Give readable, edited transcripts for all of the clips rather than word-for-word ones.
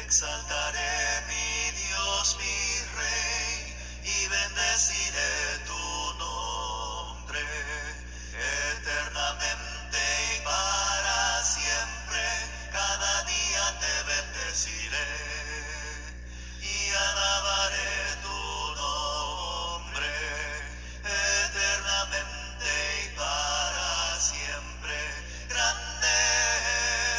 exaltaré, mi Dios, mi Rey, y bendeciré tu nombre eternamente y para siempre. Cada día te bendeciré y alabaré tu nombre eternamente y para siempre. Grande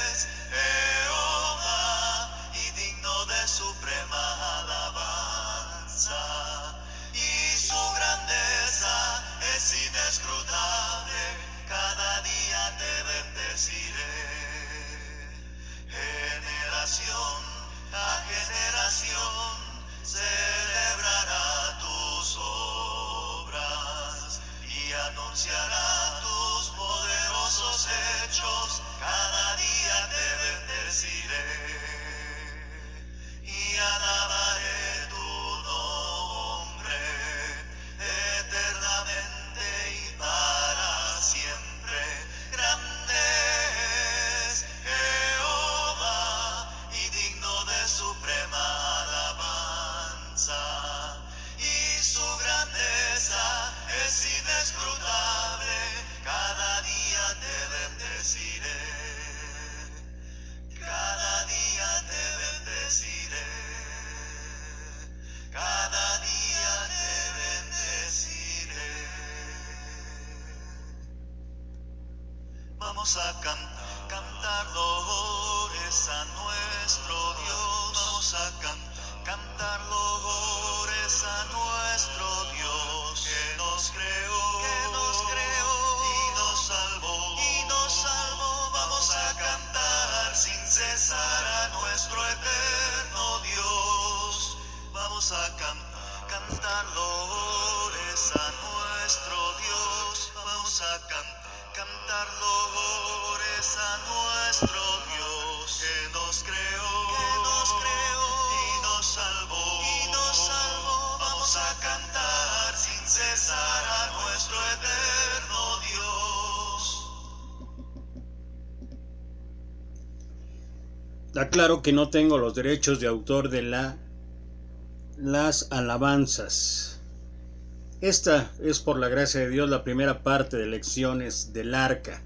es Jehová y digno de suprema alabanza, y su grandeza es inescrutable. Cada día te bendeciré. Generación a generación celebrará tus obras y anunciará tus poderosos hechos. Cada día te bendeciré y alabaré tu nombre eternamente y para siempre. Grande es Jehová y digno de suprema alabanza, y su grandeza es inescrutable. Cada día te bendeciré. Cada día te bendeciré. Cada día te bendeciré. Vamos a cantar loores a nuestro Dios. Vamos a cantar loores a nuestro Dios, que nos creó y nos salvó. Vamos a cantar sin cesar a nuestro eterno Dios. Vamos a cantar loores a nuestro Dios. Vamos a cantar loores a nuestro Dios, que nos creó y nos salvó. Vamos a cantar sin cesar a nuestro eterno Dios. Aclaro que no tengo los derechos de autor de las alabanzas. Esta es, por la gracia de Dios, la primera parte de Lecciones del Arca.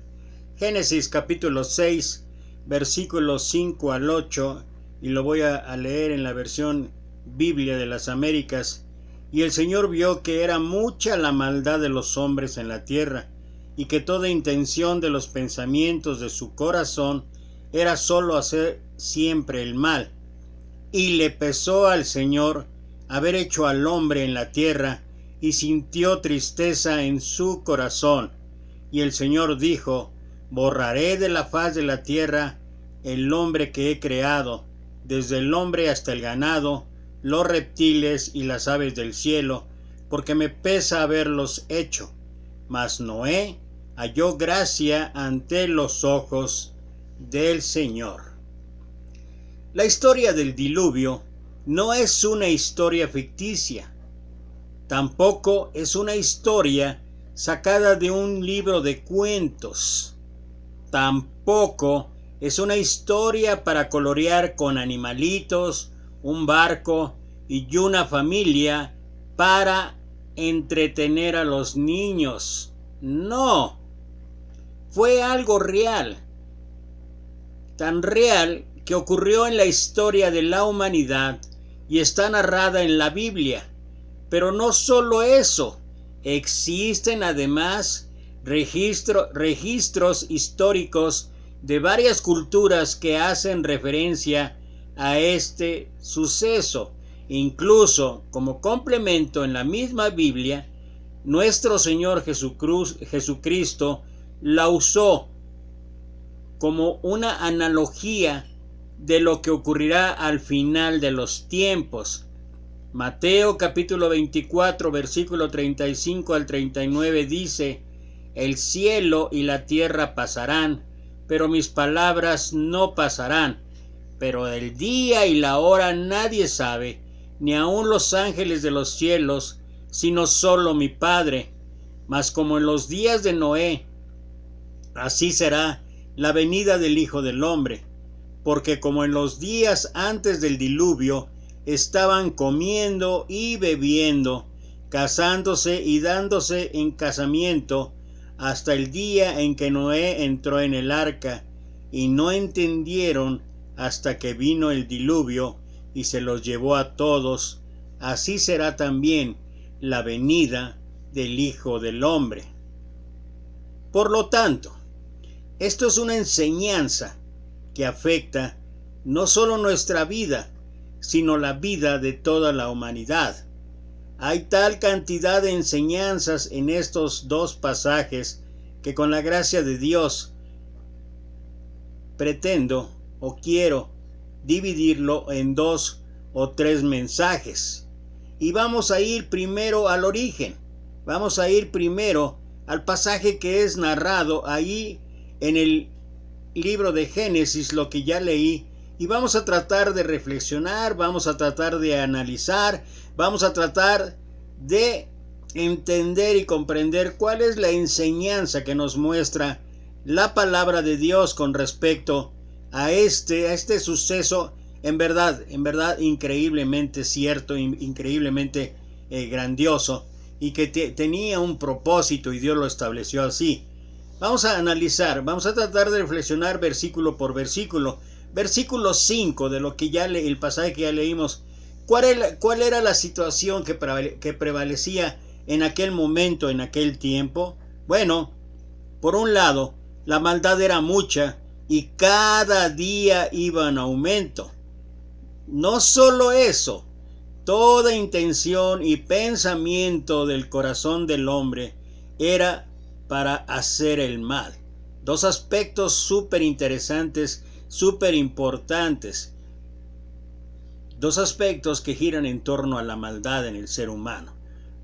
Génesis capítulo 6, versículos 5 al 8, y lo voy a leer en la versión Biblia de las Américas. Y el Señor vio que era mucha la maldad de los hombres en la tierra, y que toda intención de los pensamientos de su corazón era solo hacer siempre el mal. Y le pesó al Señor haber hecho al hombre en la tierra, y sintió tristeza en su corazón. Y el Señor dijo: borraré de la faz de la tierra el hombre que he creado, desde el hombre hasta el ganado, los reptiles y las aves del cielo, porque me pesa haberlos hecho. Mas Noé halló gracia ante los ojos del Señor. La historia del diluvio no es una historia ficticia. Tampoco es una historia sacada de un libro de cuentos. Tampoco es una historia para colorear con animalitos, un barco y una familia para entretener a los niños. No, fue algo real. Tan real que ocurrió en la historia de la humanidad y está narrada en la Biblia. Pero no solo eso, existen además registros históricos de varias culturas que hacen referencia a este suceso. Incluso, como complemento, en la misma Biblia, nuestro Señor Jesucristo la usó como una analogía de lo que ocurrirá al final de los tiempos. Mateo capítulo 24, versículo 35 al 39 dice: el cielo y la tierra pasarán, pero mis palabras no pasarán. Pero el día y la hora nadie sabe, ni aun los ángeles de los cielos, sino solo mi Padre. Mas como en los días de Noé, así será la venida del Hijo del Hombre. porque como en los días antes del diluvio, estaban comiendo y bebiendo, casándose y dándose en casamiento, hasta el día en que Noé entró en el arca, y no entendieron hasta que vino el diluvio y se los llevó a todos. Así será también la venida del Hijo del Hombre. Por lo tanto, esto es una enseñanza que afecta no solo nuestra vida, sino la vida de toda la humanidad. Hay tal cantidad de enseñanzas en estos dos pasajes que con la gracia de Dios pretendo o quiero dividirlo en 2 o 3 mensajes. Y vamos a ir primero al origen. Vamos a ir primero al pasaje que es narrado ahí en el libro de Génesis, lo que ya leí, y vamos a tratar de reflexionar, vamos a tratar de analizar, vamos a tratar de entender y comprender cuál es la enseñanza que nos muestra la palabra de Dios con respecto a este suceso en verdad increíblemente cierto, increíblemente grandioso, y que tenía un propósito y Dios lo estableció así. Vamos a analizar, vamos a tratar de reflexionar versículo por versículo. Versículo 5 de lo que el pasaje que ya leímos. ¿Cuál era la situación que prevalecía en aquel momento, en aquel tiempo? Bueno, por un lado, la maldad era mucha y cada día iba en aumento. No solo eso, toda intención y pensamiento del corazón del hombre era para hacer el mal. Dos aspectos súper interesantes, súper importantes. Dos aspectos que giran en torno a la maldad en el ser humano.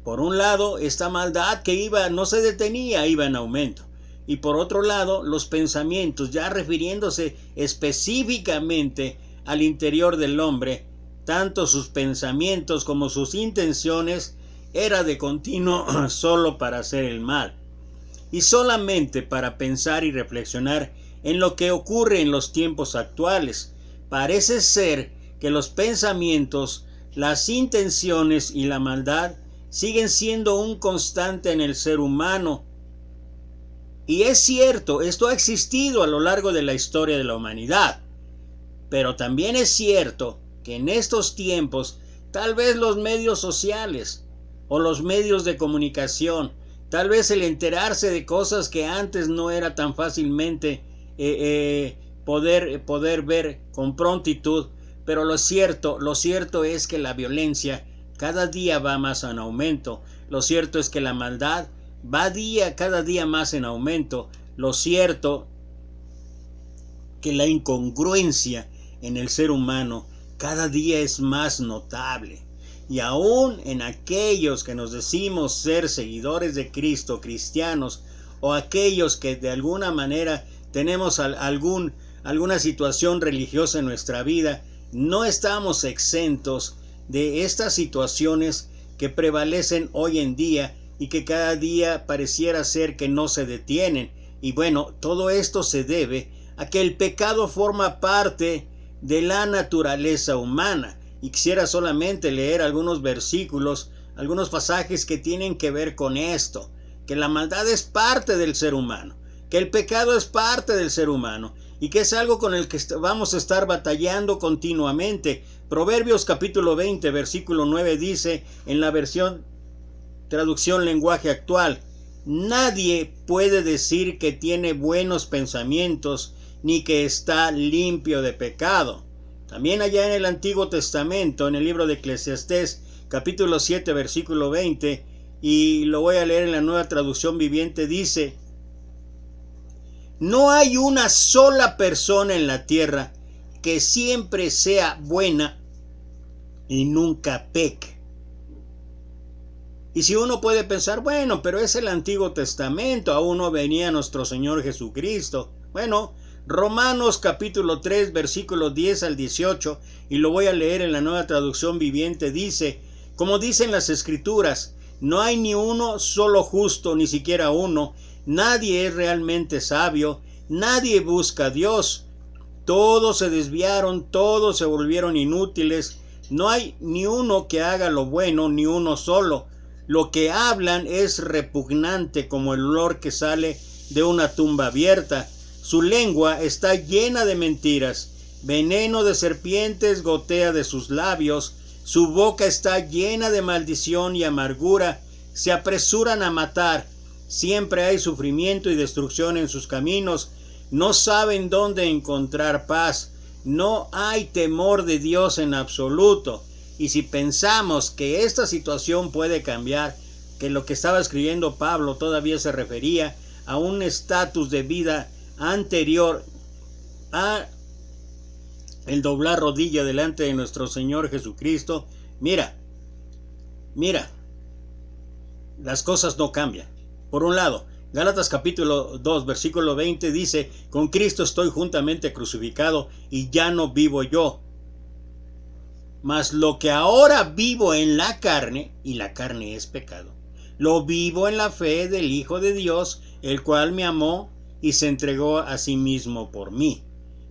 Por un lado, esta maldad que no se detenía, iba en aumento. Y por otro lado, los pensamientos, ya refiriéndose específicamente al interior del hombre, tanto sus pensamientos como sus intenciones, era de continuo solo para hacer el mal. Y solamente para pensar y reflexionar en lo que ocurre en los tiempos actuales. Parece ser que los pensamientos, las intenciones y la maldad siguen siendo un constante en el ser humano. Y es cierto, esto ha existido a lo largo de la historia de la humanidad. Pero también es cierto que en estos tiempos, tal vez los medios sociales o los medios de comunicación, tal vez el enterarse de cosas que antes no era tan fácilmente poder ver con prontitud, pero lo cierto es que la violencia cada día va más en aumento. Lo cierto es que la maldad va cada día más en aumento. Lo cierto que la incongruencia en el ser humano cada día es más notable. Y aún en aquellos que nos decimos ser seguidores de Cristo, cristianos, o aquellos que de alguna manera tenemos alguna situación religiosa en nuestra vida, no estamos exentos de estas situaciones que prevalecen hoy en día y que cada día pareciera ser que no se detienen. Y bueno, todo esto se debe a que el pecado forma parte de la naturaleza humana. Y quisiera solamente leer algunos versículos, algunos pasajes que tienen que ver con esto, que la maldad es parte del ser humano, que el pecado es parte del ser humano y que es algo con el que vamos a estar batallando continuamente. Proverbios capítulo 20, versículo 9 dice en la traducción lenguaje actual: nadie puede decir que tiene buenos pensamientos ni que está limpio de pecado. También allá en el Antiguo Testamento, en el libro de Eclesiastés, capítulo 7, versículo 20, y lo voy a leer en la Nueva Traducción Viviente, dice: no hay una sola persona en la tierra que siempre sea buena y nunca peque. Y si uno puede pensar, bueno, pero es el Antiguo Testamento, aún no venía nuestro Señor Jesucristo. Bueno, Romanos capítulo 3, versículos 10 al 18, y lo voy a leer en la Nueva Traducción Viviente, dice: como dicen las Escrituras, no hay ni uno solo justo, ni siquiera uno. Nadie es realmente sabio, nadie busca a Dios. Todos se desviaron, todos se volvieron inútiles. No hay ni uno que haga lo bueno, ni uno solo. Lo que hablan es repugnante como el olor que sale de una tumba abierta. Su lengua está llena de mentiras. Veneno de serpientes gotea de sus labios. Su boca está llena de maldición y amargura. Se apresuran a matar. Siempre hay sufrimiento y destrucción en sus caminos. No saben dónde encontrar paz. No hay temor de Dios en absoluto. Y si pensamos que esta situación puede cambiar, que lo que estaba escribiendo Pablo todavía se refería a un estatus de vida anterior a el doblar rodilla delante de nuestro Señor Jesucristo, mira, las cosas no cambian. Por un lado, Gálatas capítulo 2, versículo 20 dice: con Cristo estoy juntamente crucificado y ya no vivo yo, mas lo que ahora vivo en la carne, y la carne es pecado, lo vivo en la fe del Hijo de Dios, el cual me amó y se entregó a sí mismo por mí.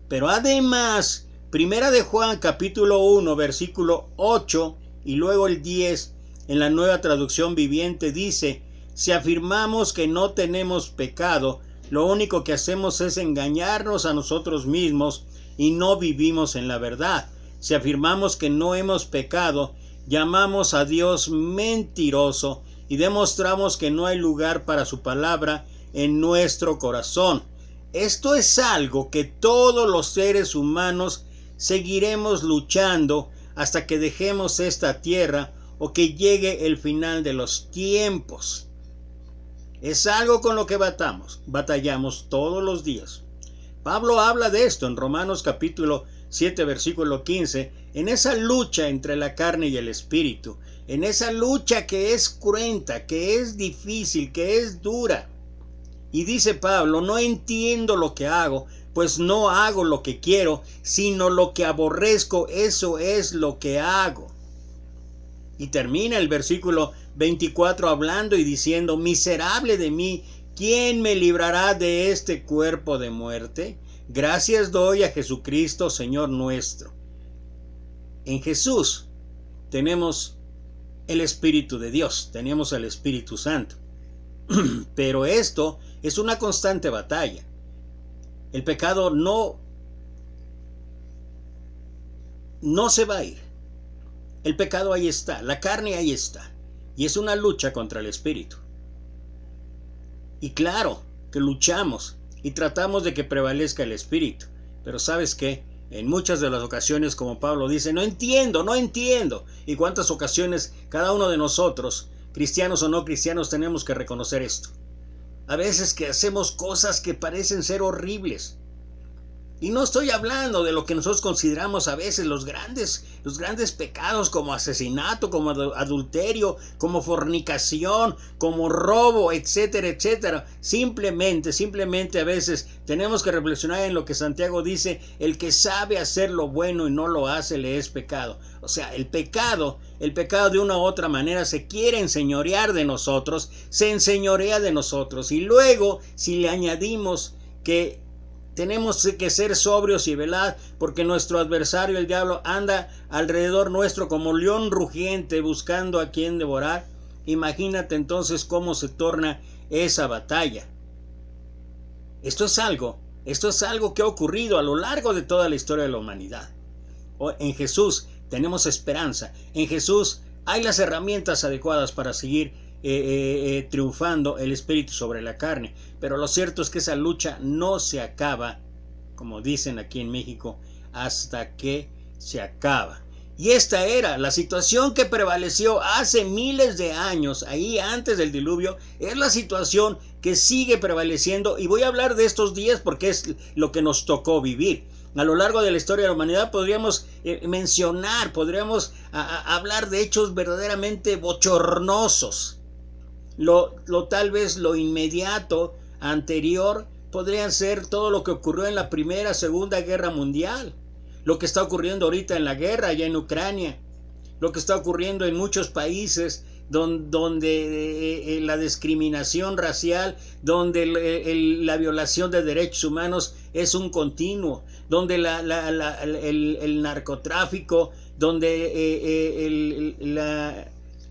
Pero además, Primera de Juan capítulo 1, versículo 8 y luego el 10, en la Nueva Traducción Viviente dice: si afirmamos que no tenemos pecado, lo único que hacemos es engañarnos a nosotros mismos y no vivimos en la verdad. Si afirmamos que no hemos pecado, llamamos a Dios mentiroso y demostramos que no hay lugar para su palabra en nuestro corazón. Esto es algo que todos los seres humanos seguiremos luchando hasta que dejemos esta tierra o que llegue el final de los tiempos. Es algo con lo que batallamos todos los días. Pablo habla de esto en Romanos capítulo 7, versículo 15, en esa lucha entre la carne y el espíritu, en esa lucha que es cruenta, que es difícil, que es dura. Y dice Pablo: no entiendo lo que hago, pues no hago lo que quiero, sino lo que aborrezco, eso es lo que hago. Y termina el versículo 24 hablando y diciendo: miserable de mí, ¿quién me librará de este cuerpo de muerte? Gracias doy a Jesucristo, Señor nuestro. En Jesús tenemos el Espíritu de Dios, tenemos el Espíritu Santo. Pero esto es una constante batalla. El pecado no se va a ir. El pecado ahí está, la carne ahí está. Y es una lucha contra el espíritu. Y claro que luchamos y tratamos de que prevalezca el espíritu. Pero ¿sabes qué? En muchas de las ocasiones, como Pablo dice, no entiendo. Y cuántas ocasiones cada uno de nosotros, cristianos o no cristianos, tenemos que reconocer esto. A veces que hacemos cosas que parecen ser horribles. Y no estoy hablando de lo que nosotros consideramos a veces los grandes pecados, como asesinato, como adulterio, como fornicación, como robo, etcétera, etcétera. Simplemente a veces tenemos que reflexionar en lo que Santiago dice: el que sabe hacer lo bueno y no lo hace, le es pecado. O sea, el pecado de una u otra manera se quiere enseñorear de nosotros, se enseñorea de nosotros. Y luego, si le añadimos que tenemos que ser sobrios y velar, porque nuestro adversario, el diablo, anda alrededor nuestro como león rugiente buscando a quien devorar. Imagínate entonces cómo se torna esa batalla. Esto es algo que ha ocurrido a lo largo de toda la historia de la humanidad. En Jesús tenemos esperanza. En Jesús hay las herramientas adecuadas para seguir triunfando el espíritu sobre la carne. Pero lo cierto es que esa lucha no se acaba, como dicen aquí en México, hasta que se acaba. Y esta era la situación que prevaleció hace miles de años, ahí antes del diluvio. Es la situación que sigue prevaleciendo, y voy a hablar de estos días porque es lo que nos tocó vivir. A lo largo de la historia de la humanidad podríamos hablar de hechos verdaderamente bochornosos. Tal vez lo inmediato anterior podría ser todo lo que ocurrió en la Primera, Segunda Guerra Mundial, lo que está ocurriendo ahorita en la guerra allá en Ucrania, lo que está ocurriendo en muchos países donde la discriminación racial, donde la violación de derechos humanos es un continuo. donde el narcotráfico, donde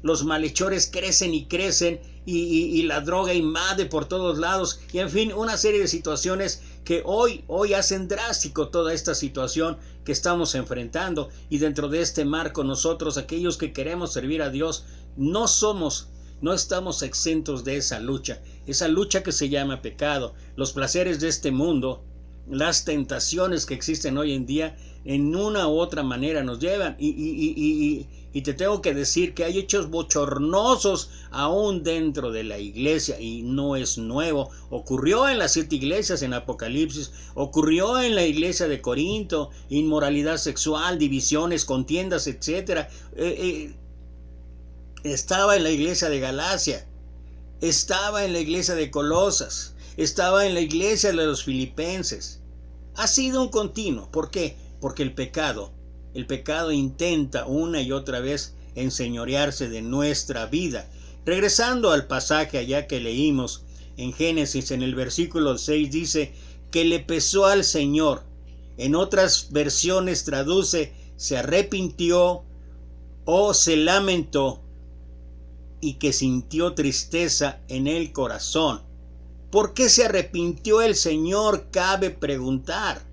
los malhechores crecen y crecen, y la droga invade por todos lados, y en fin, una serie de situaciones que hoy hacen drástico toda esta situación que estamos enfrentando. Y dentro de este marco, nosotros, aquellos que queremos servir a Dios, no estamos exentos de esa lucha que se llama pecado. Los placeres de este mundo, las tentaciones que existen hoy en día, en una u otra manera nos llevan, y te tengo que decir que hay hechos bochornosos aún dentro de la iglesia, y no es nuevo. Ocurrió en las 7 iglesias en Apocalipsis, ocurrió en la iglesia de Corinto, inmoralidad sexual, divisiones, contiendas, etc. Estaba en la iglesia de Galacia, estaba en la iglesia de Colosas, estaba en la iglesia de los Filipenses. Ha sido un continuo. ¿Por qué? Porque el pecado intenta una y otra vez enseñorearse de nuestra vida. Regresando al pasaje allá que leímos en Génesis, en el versículo 6 dice que le pesó al Señor. En otras versiones traduce se arrepintió o se lamentó, y que sintió tristeza en el corazón. ¿Por qué se arrepintió el Señor? Cabe preguntar.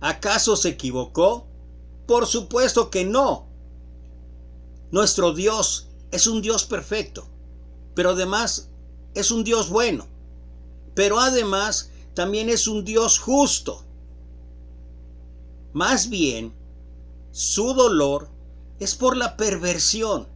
¿Acaso se equivocó? Por supuesto que no. Nuestro Dios es un Dios perfecto, pero además es un Dios bueno, pero además también es un Dios justo. Más bien, su dolor es por la perversión,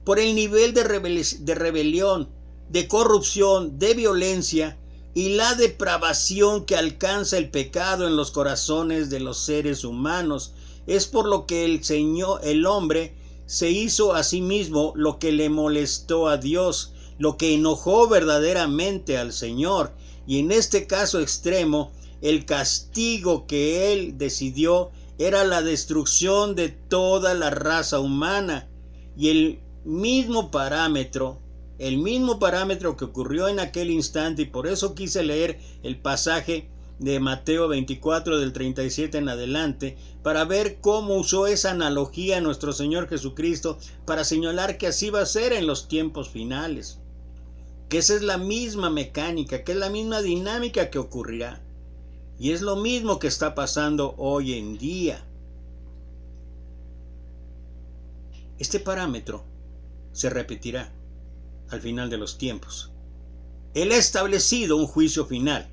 por el nivel de rebelión, de corrupción, de violencia y la depravación que alcanza el pecado en los corazones de los seres humanos. Es por lo que el hombre se hizo a sí mismo lo que le molestó a Dios, lo que enojó verdaderamente al Señor. Y en este caso extremo, el castigo que él decidió era la destrucción de toda la raza humana. Y el mismo parámetro que ocurrió en aquel instante, y por eso quise leer el pasaje de Mateo 24 del 37 en adelante, para ver cómo usó esa analogía nuestro Señor Jesucristo para señalar que así va a ser en los tiempos finales, que esa es la misma mecánica, que es la misma dinámica que ocurrirá, y es lo mismo que está pasando hoy en día. Este parámetro se repetirá al final de los tiempos. Él ha establecido un juicio final,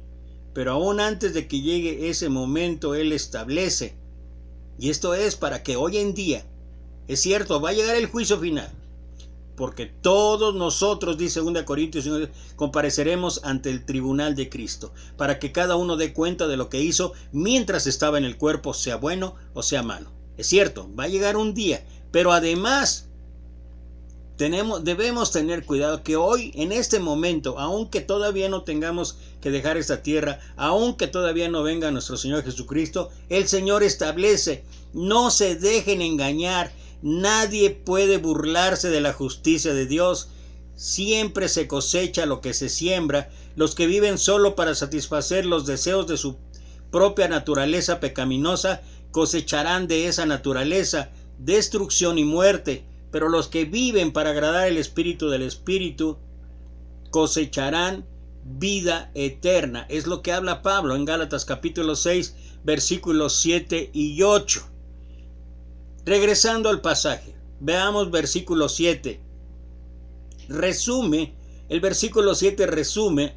pero aún antes de que llegue ese momento, Él establece, y esto es para que hoy en día, es cierto, va a llegar el juicio final, porque todos nosotros, dice 2 Corintios 1, compareceremos ante el tribunal de Cristo, para que cada uno dé cuenta de lo que hizo mientras estaba en el cuerpo, sea bueno o sea malo. Es cierto, va a llegar un día, pero además debemos tener cuidado que hoy, en este momento, aunque todavía no tengamos que dejar esta tierra, aunque todavía no venga nuestro Señor Jesucristo, el Señor establece: no se dejen engañar, nadie puede burlarse de la justicia de Dios. Siempre se cosecha lo que se siembra. Los que viven solo para satisfacer los deseos de su propia naturaleza pecaminosa cosecharán de esa naturaleza destrucción y muerte. Pero los que viven para agradar el Espíritu del Espíritu cosecharán vida eterna. Es lo que habla Pablo en Gálatas capítulo 6, versículos 7 y 8. Regresando al pasaje, veamos versículo 7. El versículo 7 resume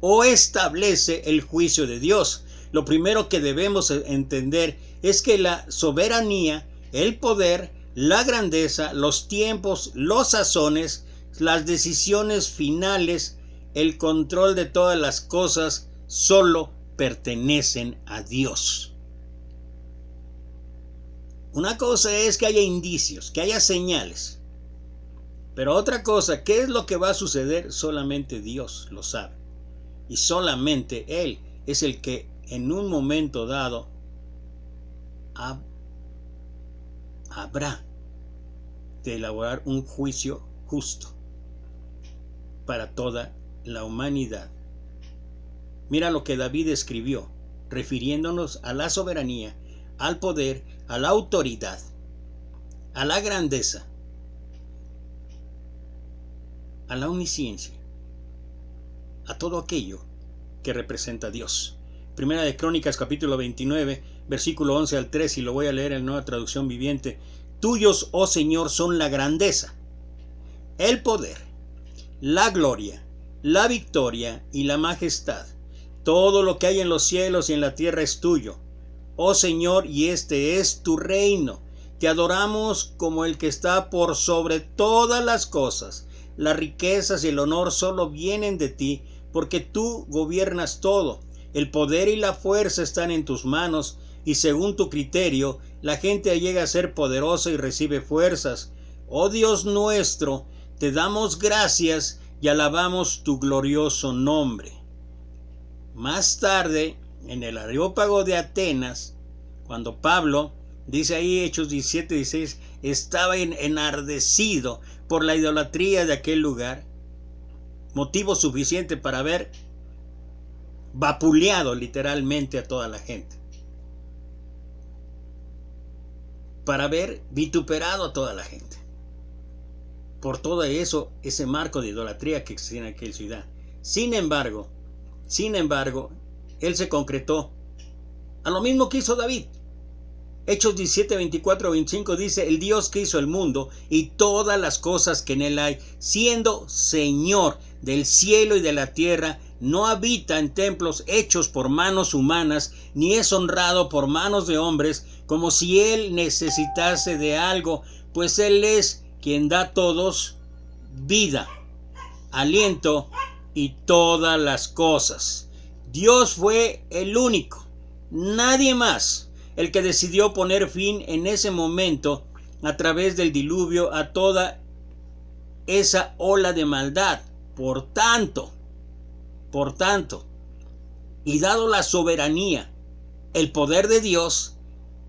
o establece el juicio de Dios. Lo primero que debemos entender es que la soberanía, el poder, la grandeza, los tiempos, los sazones, las decisiones finales, el control de todas las cosas solo pertenecen a Dios. Una cosa es que haya indicios, que haya señales, pero otra cosa, ¿qué es lo que va a suceder? Solamente Dios lo sabe, y solamente Él es el que en un momento dado habrá de elaborar un juicio justo para toda la humanidad. Mira lo que David escribió refiriéndonos a la soberanía, al poder, a la autoridad, a la grandeza, a la omnisciencia, a todo aquello que representa a Dios. Primera de Crónicas, capítulo 29, versículo 11 al 3, y lo voy a leer en Nueva Traducción Viviente. Tuyos, oh Señor, son la grandeza, el poder, la gloria, la victoria y la majestad. Todo lo que hay en los cielos y en la tierra es tuyo, oh Señor, y este es tu reino. Te adoramos como el que está por sobre todas las cosas. Las riquezas y el honor solo vienen de ti, porque tú gobiernas todo. El poder y la fuerza están en tus manos, y según tu criterio, la gente llega a ser poderosa y recibe fuerzas. Oh Dios nuestro, te damos gracias y alabamos tu glorioso nombre. Más tarde, en el Areópago de Atenas, cuando Pablo, dice ahí Hechos 17:16, estaba enardecido por la idolatría de aquel lugar, motivo suficiente para haber vapuleado literalmente a toda la gente, para haber vituperado a toda la gente, por todo eso, ese marco de idolatría que existía en aquella ciudad. Sin embargo, él se concretó a lo mismo que hizo David. Hechos 17, 24, 25 dice: el Dios que hizo el mundo y todas las cosas que en él hay, siendo Señor del cielo y de la tierra, no habita en templos hechos por manos humanas, ni es honrado por manos de hombres, como si él necesitase de algo, pues él es quien da a todos vida, aliento y todas las cosas. Dios fue el único, nadie más, el que decidió poner fin en ese momento a través del diluvio a toda esa ola de maldad. Por tanto, y dado la soberanía, el poder de Dios,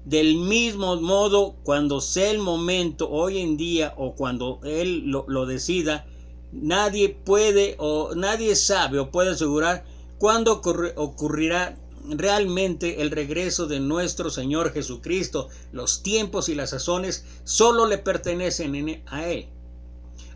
del mismo modo, cuando sea el momento, hoy en día, o cuando Él lo decida, nadie puede o nadie sabe o puede asegurar cuándo ocurrirá realmente el regreso de nuestro Señor Jesucristo. Los tiempos y las sazones solo le pertenecen a Él.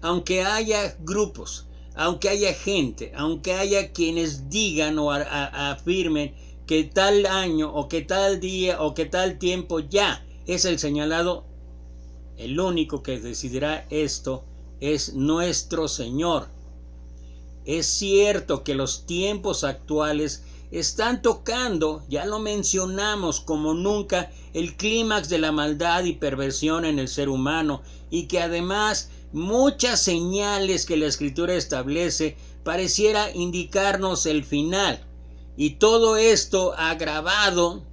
Aunque haya grupos, aunque haya gente, aunque haya quienes digan o afirmen que tal año o que tal día o que tal tiempo ya es el señalado, el único que decidirá esto es nuestro Señor. Es cierto que los tiempos actuales están tocando, ya lo mencionamos, como nunca el clímax de la maldad y perversión en el ser humano, y que además muchas señales que la Escritura establece pareciera indicarnos el final. Y todo esto agravado,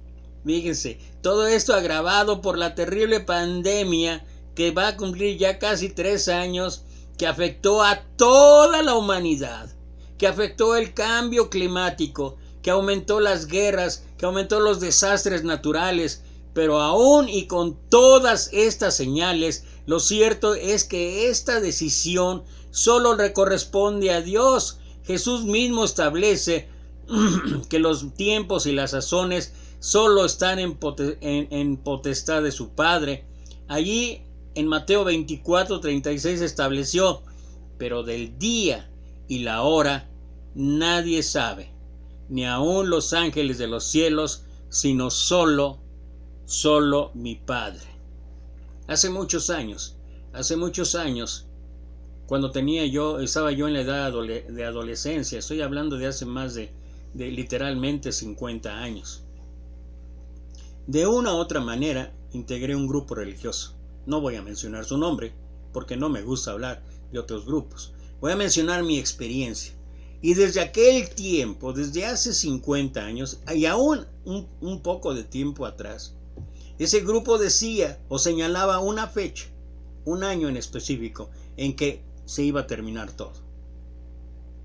fíjense, todo esto agravado por la terrible pandemia que va a cumplir ya casi 3 años, que afectó a toda la humanidad, que afectó el cambio climático, que aumentó las guerras, que aumentó los desastres naturales. Pero aún y con todas estas señales, lo cierto es que esta decisión solo le corresponde a Dios. Jesús mismo establece que los tiempos y las sazones solo están en potestad de su Padre. Allí en Mateo 24:36 estableció: pero del día y la hora nadie sabe, ni aun los ángeles de los cielos, sino solo mi Padre. Hace muchos años, cuando estaba yo en la edad de adolescencia, estoy hablando de hace más de literalmente 50 años. De una u otra manera integré un grupo religioso. No voy a mencionar su nombre porque no me gusta hablar de otros grupos. Voy a mencionar mi experiencia. Y desde aquel tiempo, desde hace 50 años y aún un poco de tiempo atrás, ese grupo decía o señalaba una fecha, un año en específico, en que se iba a terminar todo.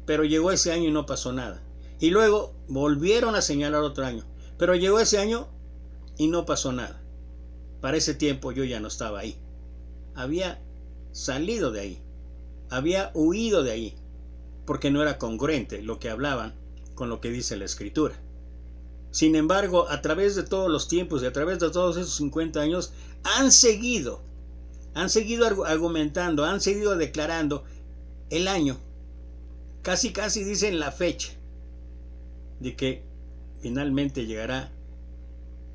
Pero llegó ese año y no pasó nada. Y luego volvieron a señalar otro año. Pero llegó ese año y no pasó nada. Para ese tiempo yo ya no estaba ahí. Había salido de ahí. Había huido de ahí. Porque no era congruente lo que hablaban con lo que dice la Escritura. Sin embargo, a través de todos los tiempos y a través de todos esos 50 años, han seguido argumentando, han seguido declarando el año, casi dicen la fecha, de que finalmente llegará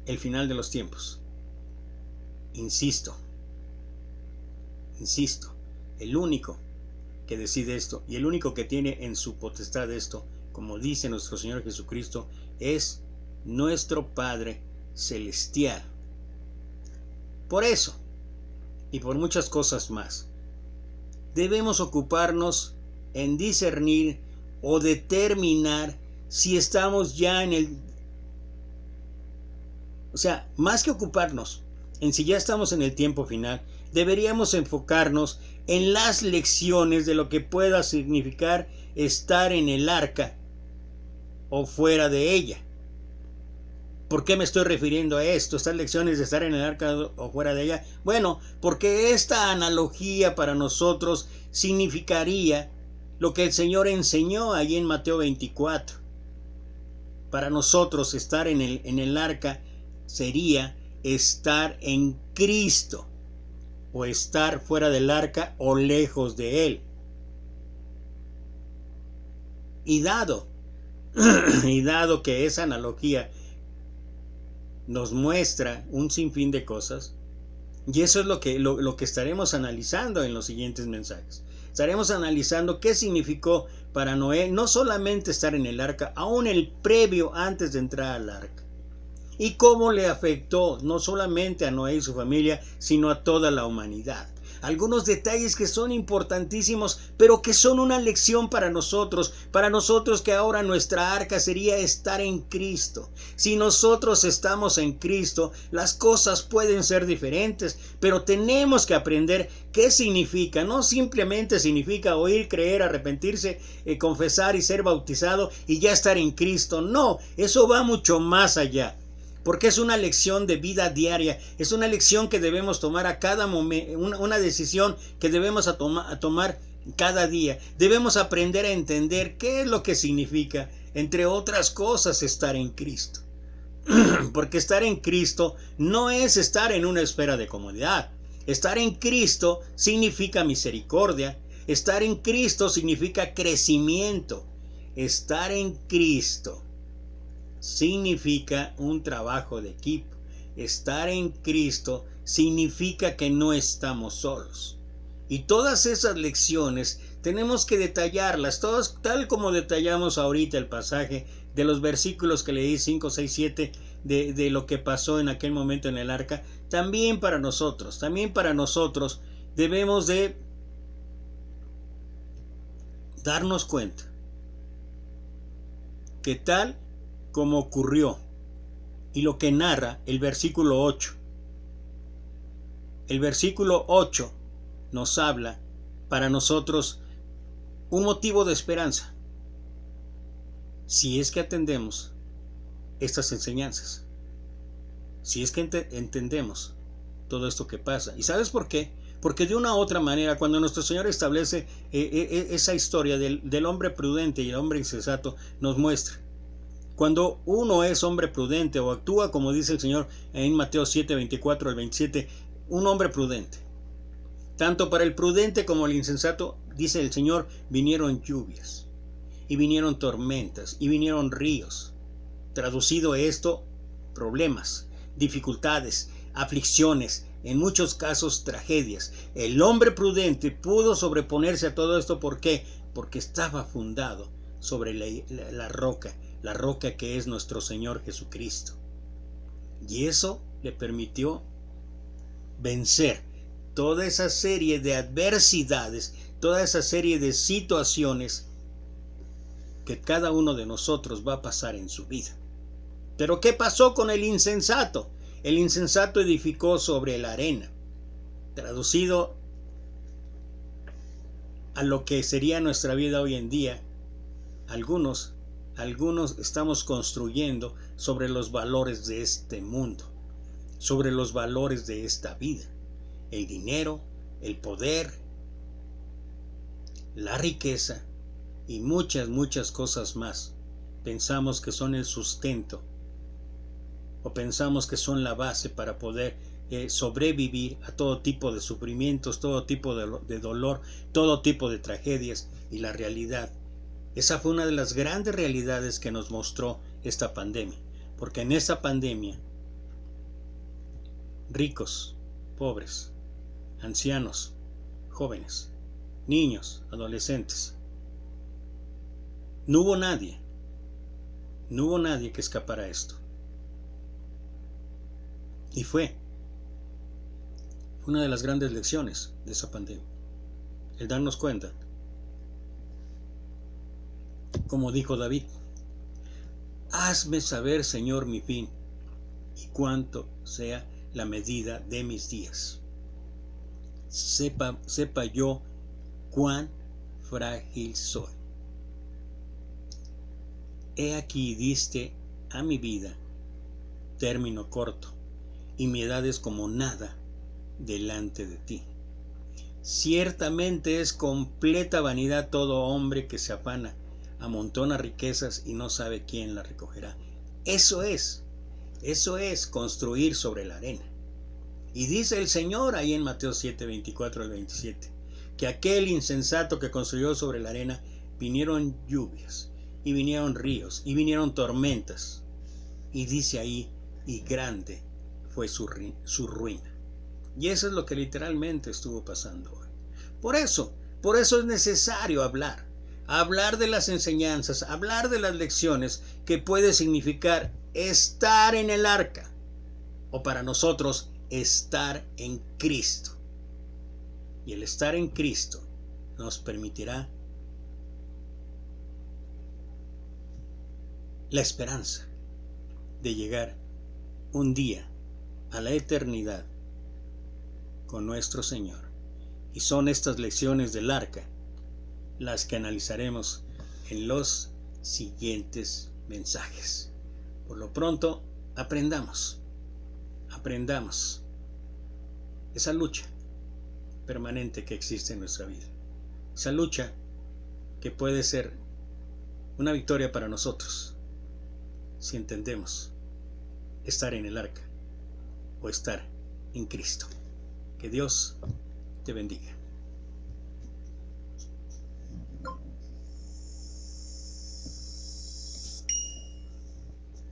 el final de los tiempos. Insisto, el único que decide esto y el único que tiene en su potestad esto, como dice nuestro Señor Jesucristo, es nuestro Padre Celestial. Por eso, y por muchas cosas más, debemos ocuparnos en discernir o determinar si estamos ya en el... O sea, más que ocuparnos en si ya estamos en el tiempo final, deberíamos enfocarnos en las lecciones de lo que pueda significar estar en el arca o fuera de ella. ¿Por qué me estoy refiriendo a esto? Estas lecciones de estar en el arca o fuera de ella. Bueno, porque esta analogía para nosotros significaría lo que el Señor enseñó allí en Mateo 24. Para nosotros estar en el arca sería estar en Cristo, o estar fuera del arca o lejos de él. Y dado que esa analogía nos muestra un sinfín de cosas, y eso es lo que estaremos analizando en los siguientes mensajes. Estaremos analizando qué significó para Noé no solamente estar en el arca, aún el previo antes de entrar al arca, y cómo le afectó no solamente a Noé y su familia, sino a toda la humanidad. Algunos detalles que son importantísimos, pero que son una lección para nosotros que ahora nuestra arca sería estar en Cristo. Si nosotros estamos en Cristo, las cosas pueden ser diferentes, pero tenemos que aprender qué significa. No simplemente significa oír, creer, arrepentirse, confesar y ser bautizado y ya estar en Cristo. No, eso va mucho más allá. Porque es una lección de vida diaria, es una lección que debemos tomar a cada momento, una decisión que debemos tomar cada día. Debemos aprender a entender qué es lo que significa, entre otras cosas, estar en Cristo. Porque estar en Cristo no es estar en una esfera de comodidad. Estar en Cristo significa misericordia. Estar en Cristo significa crecimiento. Estar en Cristo significa un trabajo de equipo. Estar en Cristo significa que no estamos solos. Y todas esas lecciones tenemos que detallarlas, todas, tal como detallamos ahorita el pasaje de los versículos que leí 5, 6, 7 de lo que pasó en aquel momento en el arca. También para nosotros debemos de darnos cuenta que tal como ocurrió, y lo que narra el versículo 8. El versículo 8 nos habla para nosotros un motivo de esperanza, si es que atendemos estas enseñanzas, si es que entendemos todo esto que pasa. ¿Y sabes por qué? Porque de una u otra manera, cuando nuestro Señor establece esa historia del hombre prudente y el hombre insensato, nos muestra cuando uno es hombre prudente o actúa como dice el Señor en Mateo 7, 24 al 27, un hombre prudente. Tanto para el prudente como el insensato, dice el Señor, vinieron lluvias, y vinieron tormentas, y vinieron ríos. Traducido esto, problemas, dificultades, aflicciones, en muchos casos tragedias. El hombre prudente pudo sobreponerse a todo esto. ¿Por qué? Porque estaba fundado sobre la roca que es nuestro Señor Jesucristo. Y eso le permitió vencer toda esa serie de adversidades, toda esa serie de situaciones que cada uno de nosotros va a pasar en su vida. Pero ¿qué pasó con el insensato? El insensato edificó sobre la arena. Traducido a lo que sería nuestra vida hoy en día, algunos estamos construyendo sobre los valores de este mundo, sobre los valores de esta vida, el dinero, el poder, la riqueza y muchas cosas más. Pensamos que son el sustento o pensamos que son la base para poder sobrevivir a todo tipo de sufrimientos, todo tipo de dolor, todo tipo de tragedias. Y la realidad, esa fue una de las grandes realidades que nos mostró esta pandemia, porque en esta pandemia ricos, pobres, ancianos, jóvenes, niños, adolescentes, no hubo nadie que escapara a esto. Y fue una de las grandes lecciones de esa pandemia, el darnos cuenta, como dijo David: hazme saber, Señor, mi fin, y cuánto sea la medida de mis días. Sepa yo cuán frágil soy. He aquí diste a mi vida término corto, y mi edad es como nada delante de ti. Ciertamente es completa vanidad todo hombre que se afana, amontona riquezas y no sabe quién las recogerá. Eso es construir sobre la arena. Y dice el Señor ahí en Mateo 7, 24 al 27, que aquel insensato que construyó sobre la arena, vinieron lluvias, y vinieron ríos, y vinieron tormentas. Y dice ahí, y grande fue su ruina. Y eso es lo que literalmente estuvo pasando hoy. Por eso es necesario hablar de las enseñanzas, hablar de las lecciones que puede significar estar en el arca, o para nosotros estar en Cristo. Y el estar en Cristo nos permitirá la esperanza de llegar un día a la eternidad con nuestro Señor. Y son estas lecciones del arca las que analizaremos en los siguientes mensajes. Por lo pronto, aprendamos esa lucha permanente que existe en nuestra vida. Esa lucha que puede ser una victoria para nosotros si entendemos estar en el arca o estar en Cristo. Que Dios te bendiga.